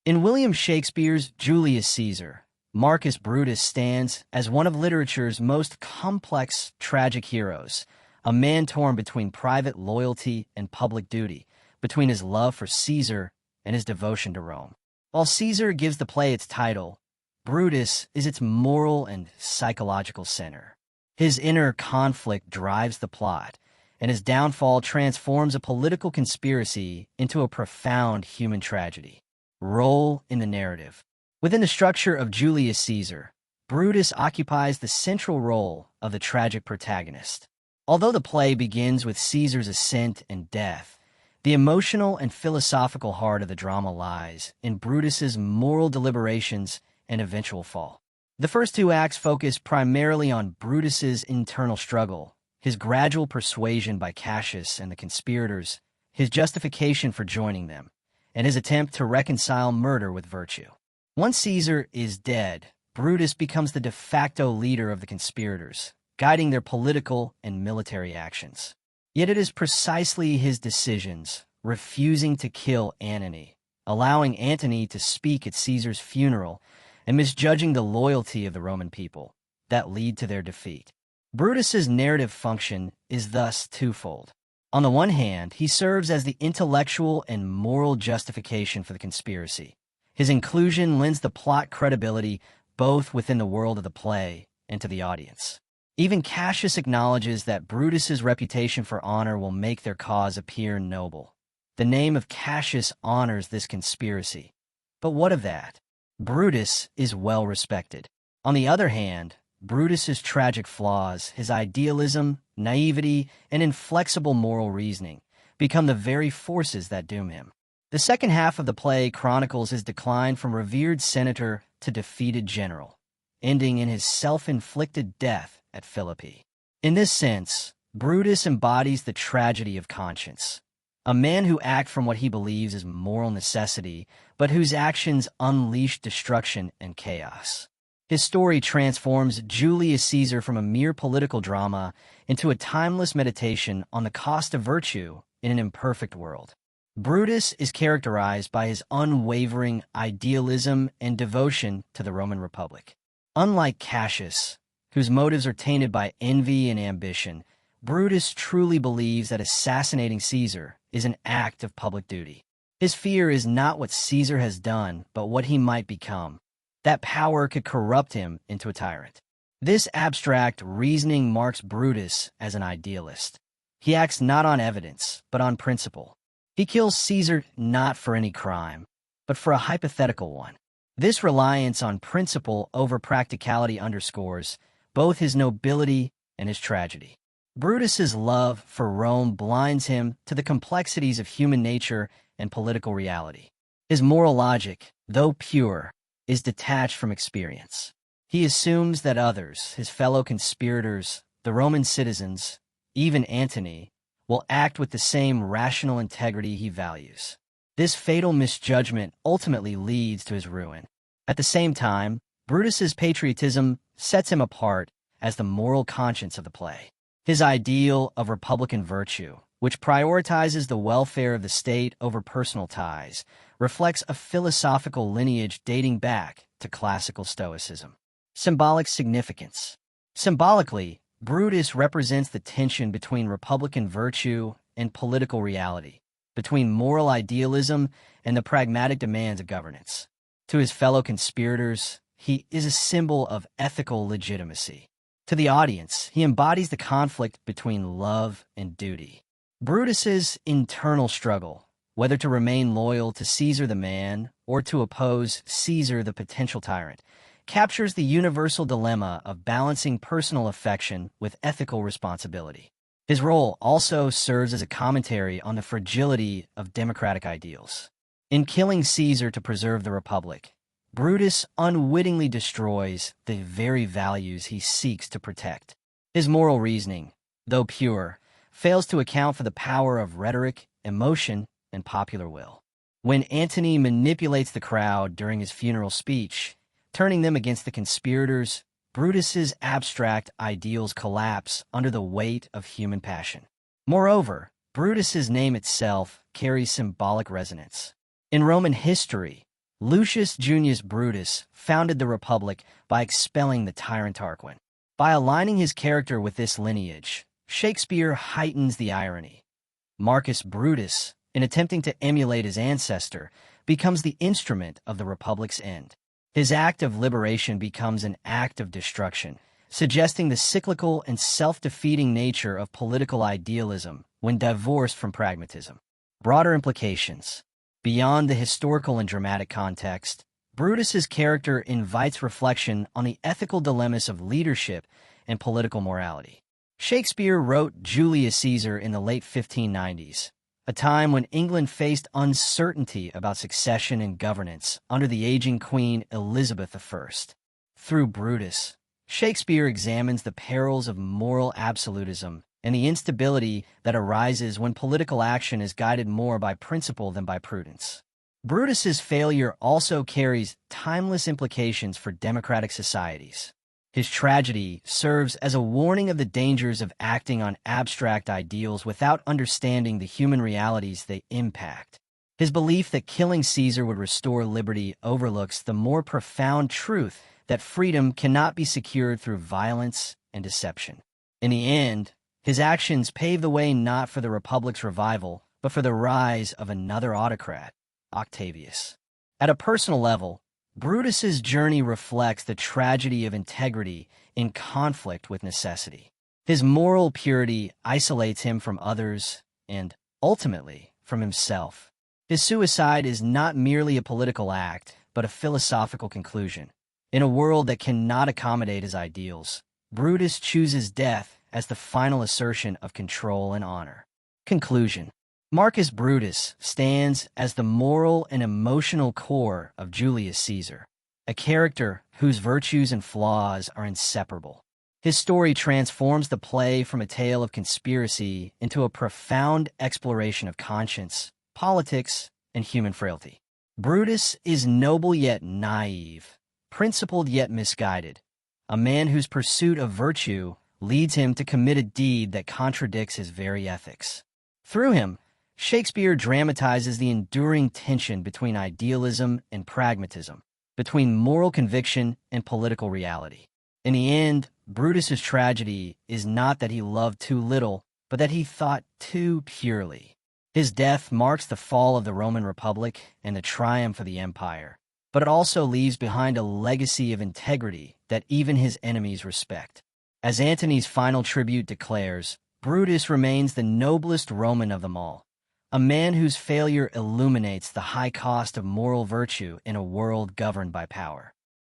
In William Shakespeare's Julius Caesar, Marcus Brutus stands as one of literature's most complex tragic heroes, a man torn between private loyalty and public duty, between his love for Caesar and his devotion to Rome. While Caesar gives the play its title, Brutus is its moral and psychological center. His inner conflict drives the plot, and his downfall transforms a political conspiracy into a profound human tragedy. Role in the narrative. Within the structure of Julius Caesar, Brutus occupies the central role of the tragic protagonist. Although the play begins with Caesar's ascent and death, the emotional and philosophical heart of the drama lies in Brutus's moral deliberations and eventual fall. The first two acts focus primarily on Brutus's internal struggle, his gradual persuasion by Cassius and the conspirators, his justification for joining them, and his attempt to reconcile murder with virtue. Once Caesar is dead, Brutus becomes the de facto leader of the conspirators, guiding their political and military actions. Yet it is precisely his decisions, refusing to kill Antony, allowing Antony to speak at Caesar's funeral, and misjudging the loyalty of the Roman people, that lead to their defeat. Brutus's narrative function is thus twofold. On the one hand, he serves as the intellectual and moral justification for the conspiracy. His inclusion lends the plot credibility both within the world of the play and to the audience. Even Cassius acknowledges that Brutus's reputation for honor will make their cause appear noble. The name of Cassius honors this conspiracy. But what of that? Brutus is well respected. On the other hand, Brutus's tragic flaws, his idealism, naivety, and inflexible moral reasoning become the very forces that doom him. The second half of the play chronicles his decline from revered senator to defeated general, ending in his self-inflicted death at Philippi. In this sense, Brutus embodies the tragedy of conscience, a man who acts from what he believes is moral necessity, but whose actions unleash destruction and chaos. His story transforms Julius Caesar from a mere political drama into a timeless meditation on the cost of virtue in an imperfect world. Brutus is characterized by his unwavering idealism and devotion to the Roman Republic. Unlike Cassius, whose motives are tainted by envy and ambition, Brutus truly believes that assassinating Caesar is an act of public duty. His fear is not what Caesar has done, but what he might become. That power could corrupt him into a tyrant. This abstract reasoning marks Brutus as an idealist. He acts not on evidence, but on principle. He kills Caesar not for any crime, but for a hypothetical one. This reliance on principle over practicality underscores both his nobility and his tragedy. Brutus's love for Rome blinds him to the complexities of human nature and political reality. His moral logic, though pure, is detached from experience. He assumes that others, his fellow conspirators, the Roman citizens, even Antony, will act with the same rational integrity he values. This fatal misjudgment ultimately leads to his ruin. At the same time, Brutus's patriotism sets him apart as the moral conscience of the play. His ideal of republican virtue, which prioritizes the welfare of the state over personal ties, reflects a philosophical lineage dating back to classical Stoicism. Symbolic significance. Symbolically, Brutus represents the tension between republican virtue and political reality, between moral idealism and the pragmatic demands of governance. To his fellow conspirators, he is a symbol of ethical legitimacy. To the audience, he embodies the conflict between love and duty. Brutus's internal struggle, whether to remain loyal to Caesar the man or to oppose Caesar the potential tyrant, captures the universal dilemma of balancing personal affection with ethical responsibility. His role also serves as a commentary on the fragility of democratic ideals. In killing Caesar to preserve the Republic, Brutus unwittingly destroys the very values he seeks to protect. His moral reasoning, though pure, fails to account for the power of rhetoric, emotion, and popular will. When Antony manipulates the crowd during his funeral speech, turning them against the conspirators, Brutus's abstract ideals collapse under the weight of human passion. Moreover, Brutus's name itself carries symbolic resonance. In Roman history, Lucius Junius Brutus founded the Republic by expelling the tyrant Tarquin. By aligning his character with this lineage, Shakespeare heightens the irony. Marcus Brutus, in attempting to emulate his ancestor, becomes the instrument of the Republic's end. His act of liberation becomes an act of destruction, suggesting the cyclical and self-defeating nature of political idealism when divorced from pragmatism. Broader implications. Beyond the historical and dramatic context, Brutus's character invites reflection on the ethical dilemmas of leadership and political morality. Shakespeare wrote Julius Caesar in the late 1590s, a time when England faced uncertainty about succession and governance under the aging Queen Elizabeth I. Through Brutus, Shakespeare examines the perils of moral absolutism and the instability that arises when political action is guided more by principle than by prudence. Brutus's failure also carries timeless implications for democratic societies. His tragedy serves as a warning of the dangers of acting on abstract ideals without understanding the human realities they impact. His belief that killing Caesar would restore liberty overlooks the more profound truth that freedom cannot be secured through violence and deception. In the end, his actions pave the way not for the Republic's revival, but for the rise of another autocrat, Octavius. At a personal level, Brutus's journey reflects the tragedy of integrity in conflict with necessity. His moral purity isolates him from others and, ultimately, from himself. His suicide is not merely a political act, but a philosophical conclusion. In a world that cannot accommodate his ideals, Brutus chooses death as the final assertion of control and honor. Conclusion. Marcus Brutus stands as the moral and emotional core of Julius Caesar, a character whose virtues and flaws are inseparable. His story transforms the play from a tale of conspiracy into a profound exploration of conscience, politics, and human frailty. Brutus is noble yet naive, principled yet misguided, a man whose pursuit of virtue leads him to commit a deed that contradicts his very ethics. Through him, Shakespeare dramatizes the enduring tension between idealism and pragmatism, between moral conviction and political reality. In the end, Brutus's tragedy is not that he loved too little, but that he thought too purely. His death marks the fall of the Roman Republic and the triumph of the empire, but it also leaves behind a legacy of integrity that even his enemies respect. As Antony's final tribute declares, Brutus remains the noblest Roman of them all, a man whose failure illuminates the high cost of moral virtue in a world governed by power.